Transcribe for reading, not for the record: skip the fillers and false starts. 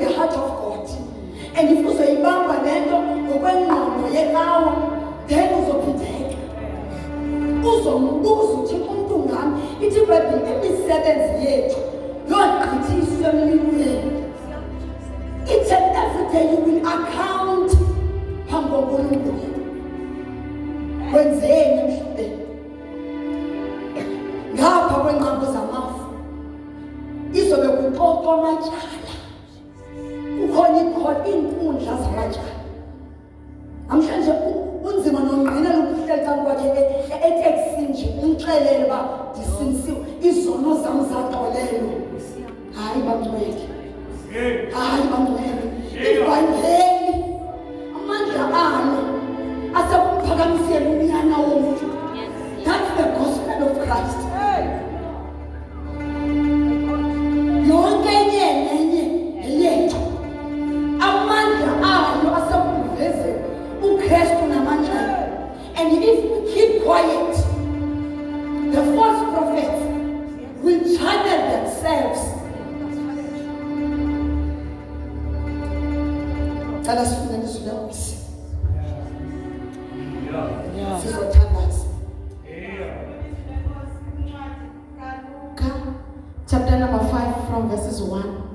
the heart of God. And if you say Bamba Lendo, or when you now, then uzopiteka. Uzombuzo uthi umuntu ngami ithi baby imisebenzi yethu yogqithiswe emlilweni. Each and every day you will account phambi koNkulunkulu. Wenzeni emhlabeni? Ngapha kwenqambo zamafu izobe kuxoxwa amatyala. Kukhona iinkundla zamatyala. Namhlanje unzima nongqina lokuhleli phambi kwakhe eteksini nje umxelele uba ndisinisiwe izono zam zaxolelwe. Hayi bangcwele. Hayi bangcwele. Ivangeli amandla alo asakuphakamisela unyana womuntu. That's the gospel of Christ. Yonke enye yethu amandla alo asakuvezela uKristu namandla. And if we keep quiet, the false prophets will channel themselves. Cala sifundeni silawusi. Sizothandaza. Chapter number 5 from verses 1.